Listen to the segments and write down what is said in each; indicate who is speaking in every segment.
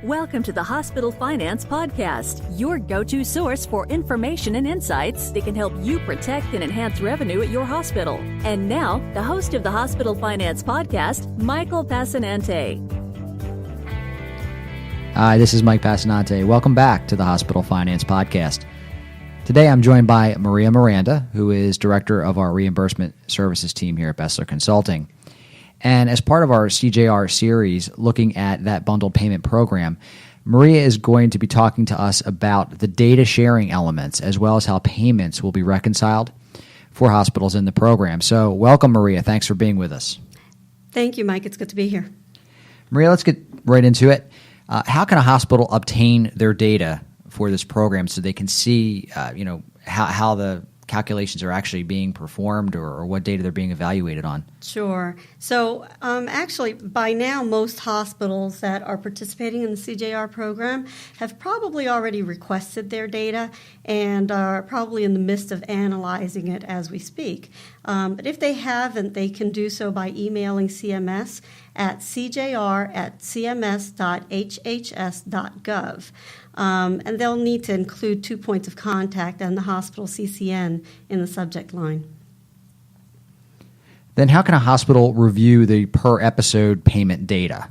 Speaker 1: Welcome to the Hospital Finance Podcast, your go-to source for information and insights that can help you protect and enhance revenue at your hospital. And now, the host of the Hospital Finance Podcast, Michael Passanante.
Speaker 2: Hi, this is Mike Passanante. Welcome back to the Hospital Finance Podcast. Today I'm joined by Miranda, who is Director of our Reimbursement Services team here at BESLER Consulting. And as part of our CJR series, looking at that bundled payment program, Maria is going to be talking to us about the data sharing elements as well as how payments will be reconciled for hospitals in the program. So welcome, Maria. Thanks for being with us.
Speaker 3: Thank you, Mike. It's good to be here.
Speaker 2: Maria, let's get right into it. How can a hospital obtain their data for this program so they can see how the calculations are actually being performed or what data they're being evaluated on?
Speaker 3: Sure. So actually, by now, most hospitals that are participating in the CJR program have probably already requested their data and are probably in the midst of analyzing it as we speak. But if they haven't, they can do so by emailing CMS at cjr@cms.hhs.gov. And they'll need to include 2 points of contact and the hospital CCN in the subject line.
Speaker 2: Then how can a hospital review the per episode payment data?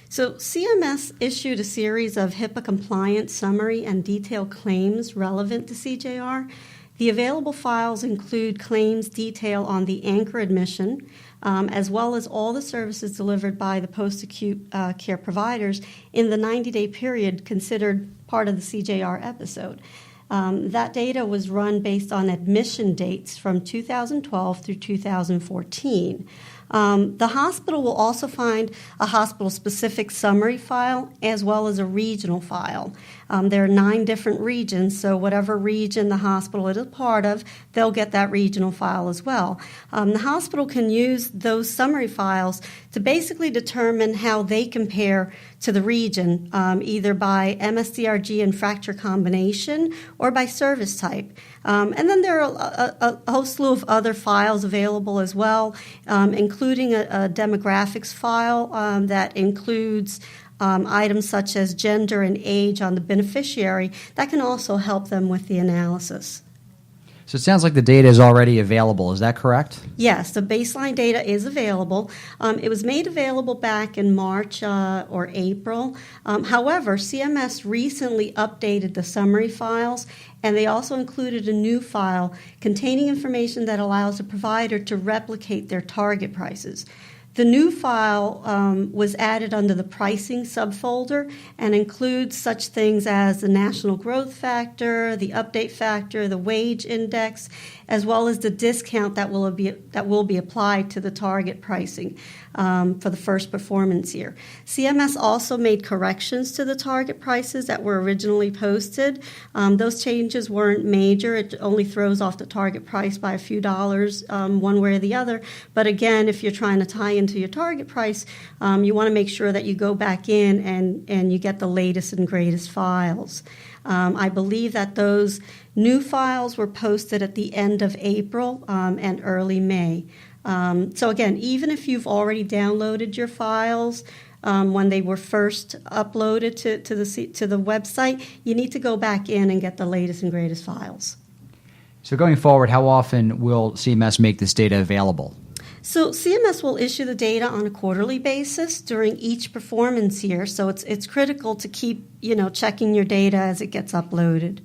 Speaker 3: So CMS issued a series of HIPAA-compliant summary and detailed claims relevant to CJR. The available files include claims detail on the anchor admission, as well as all the services delivered by the post-acute care providers in the 90-day period considered part of the CJR episode. That data was run based on admission dates from 2012 through 2014. The hospital will also find a hospital-specific summary file as well as a regional file. There are 9 different regions, so whatever region the hospital is a part of, they'll get that regional file as well. The hospital can use those summary files to basically determine how they compare to the region, either by MSDRG and fracture combination or by service type. And then there are a whole slew of other files available as well, including a demographics file that includes items such as gender and age on the beneficiary that can also help them with the analysis.
Speaker 2: So it sounds like the data is already available. Is that correct?
Speaker 3: Yes, the baseline data is available. It was made available back in March or April. However, CMS recently updated the summary files, and they also included a new file containing information that allows a provider to replicate their target prices. The new file was added under the pricing subfolder and includes such things as the national growth factor, the update factor, the wage index, as well as the discount that will be applied to the target pricing for the first performance year. CMS also made corrections to the target prices that were originally posted. Those changes weren't major. It only throws off the target price by a few dollars one way or the other. But again, if you're trying to tie into your target price, you want to make sure that you go back in and you get the latest and greatest files. I believe that those new files were posted at the end of April and early May. So again, even if you've already downloaded your files when they were first uploaded to the website, you need to go back in and get the latest and greatest files.
Speaker 2: So going forward, how often will CMS make this data available?
Speaker 3: So CMS will issue the data on a quarterly basis during each performance year. So it's critical to keep checking your data as it gets uploaded.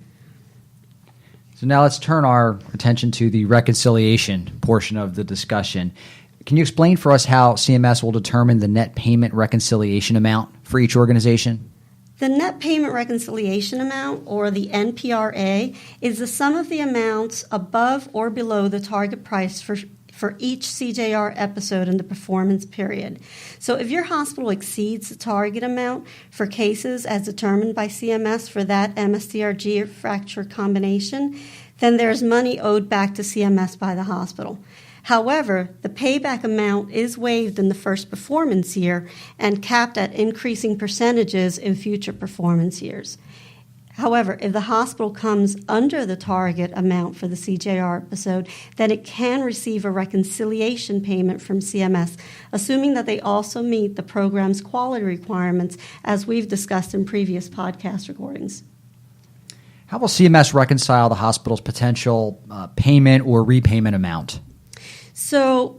Speaker 2: So now let's turn our attention to the reconciliation portion of the discussion. Can you explain for us how CMS will determine the net payment reconciliation amount for each organization?
Speaker 3: The net payment reconciliation amount, or the NPRA, is the sum of the amounts above or below the target price for each CJR episode in the performance period. So if your hospital exceeds the target amount for cases as determined by CMS for that MSDRG or fracture combination, then there's money owed back to CMS by the hospital. However, the payback amount is waived in the first performance year and capped at increasing percentages in future performance years. However, if the hospital comes under the target amount for the CJR episode, then it can receive a reconciliation payment from CMS, assuming that they also meet the program's quality requirements, as we've discussed in previous podcast recordings.
Speaker 2: How will CMS reconcile the hospital's potential payment or repayment amount?
Speaker 3: So,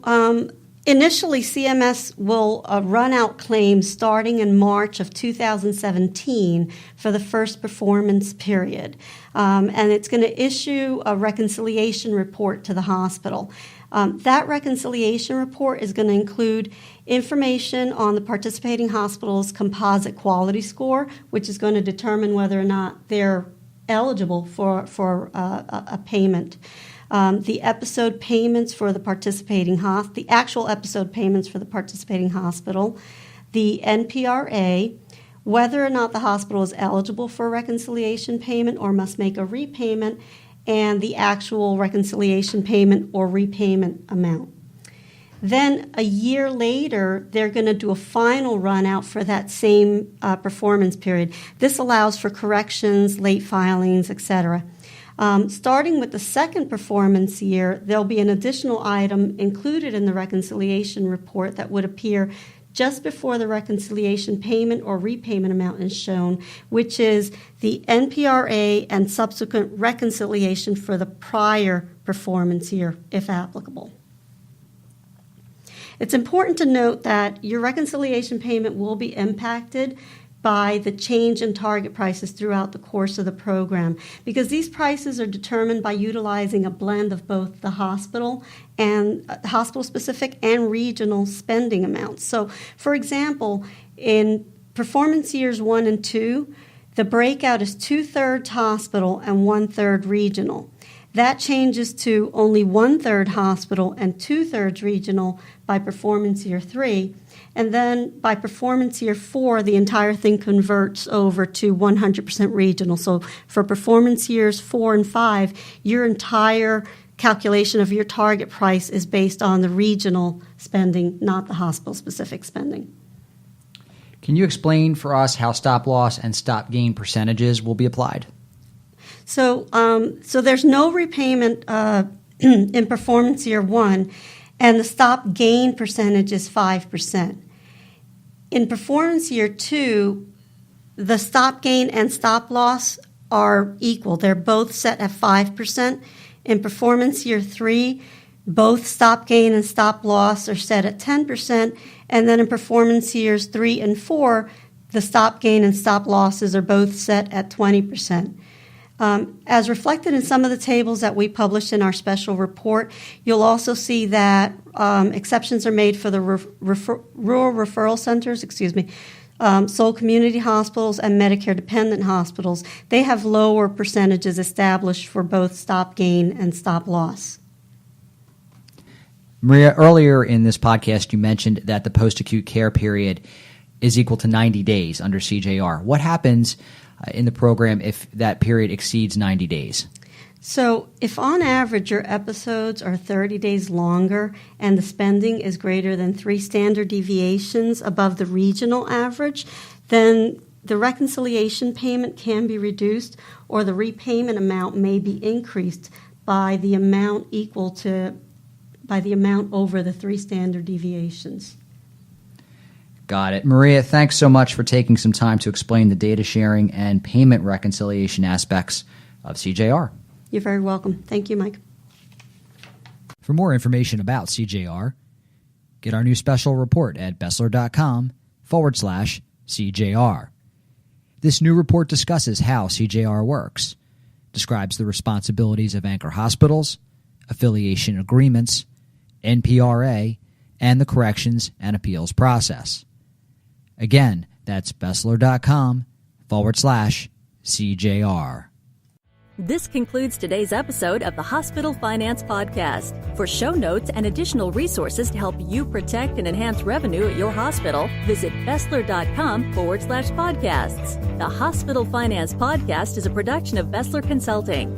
Speaker 3: initially, CMS will run out claims starting in March of 2017 for the first performance period. And it's going to issue a reconciliation report to the hospital. That reconciliation report is going to include information on the participating hospital's composite quality score, which is going to determine whether or not they're eligible for a payment. The episode payments for the participating the actual episode payments for the participating hospital, the NPRA, whether or not the hospital is eligible for a reconciliation payment or must make a repayment, and the actual reconciliation payment or repayment amount. Then a year later, they're going to do a final run out for that same performance period. This allows for corrections, late filings, etc. Starting with the second performance year, there'll be an additional item included in the reconciliation report that would appear just before the reconciliation payment or repayment amount is shown, which is the NPRA and subsequent reconciliation for the prior performance year, if applicable. It's important to note that your reconciliation payment will be impacted by the change in target prices throughout the course of the program, because these prices are determined by utilizing a blend of both the hospital and hospital-specific and regional spending amounts. So, for example, in performance years 1 and 2, the breakout is 2/3 hospital and 1/3 regional. That changes to only 1/3 hospital and 2/3 regional by performance year 3. And then by performance year 4, the entire thing converts over to 100% regional. So for performance years 4 and 5, your entire calculation of your target price is based on the regional spending, not the hospital-specific spending.
Speaker 2: Can you explain for us how stop-loss and stop-gain percentages will be applied?
Speaker 3: So there's no repayment in performance year 1, and the stop-gain percentage is 5%. In performance year 2, the stop-gain and stop-loss are equal. They're both set at 5%. In performance year 3, both stop-gain and stop-loss are set at 10%. And then in performance years 3 and 4, the stop-gain and stop-losses are both set at 20%. As reflected in some of the tables that we published in our special report, you'll also see that exceptions are made for the rural referral centers, sole community hospitals, and Medicare-dependent hospitals. They have lower percentages established for both stop-gain and stop-loss.
Speaker 2: Maria, earlier in this podcast, you mentioned that the post-acute care period is equal to 90 days under CJR. What happens in the program if that period exceeds 90 days?
Speaker 3: So if on average your episodes are 30 days longer and the spending is greater than 3 standard deviations above the regional average, then the reconciliation payment can be reduced, or the repayment amount may be increased by the amount over the 3 standard deviations.
Speaker 2: Got it. Maria, thanks so much for taking some time to explain the data sharing and payment reconciliation aspects of CJR.
Speaker 3: You're very welcome. Thank you, Mike.
Speaker 2: For more information about CJR, get our new special report at BESLER.com/CJR. This new report discusses how CJR works, describes the responsibilities of anchor hospitals, affiliation agreements, NPRA, and the corrections and appeals process. Again, that's BESLER.com/CJR.
Speaker 1: This concludes today's episode of the Hospital Finance Podcast. For show notes and additional resources to help you protect and enhance revenue at your hospital, visit BESLER.com/podcasts. The Hospital Finance Podcast is a production of BESLER Consulting.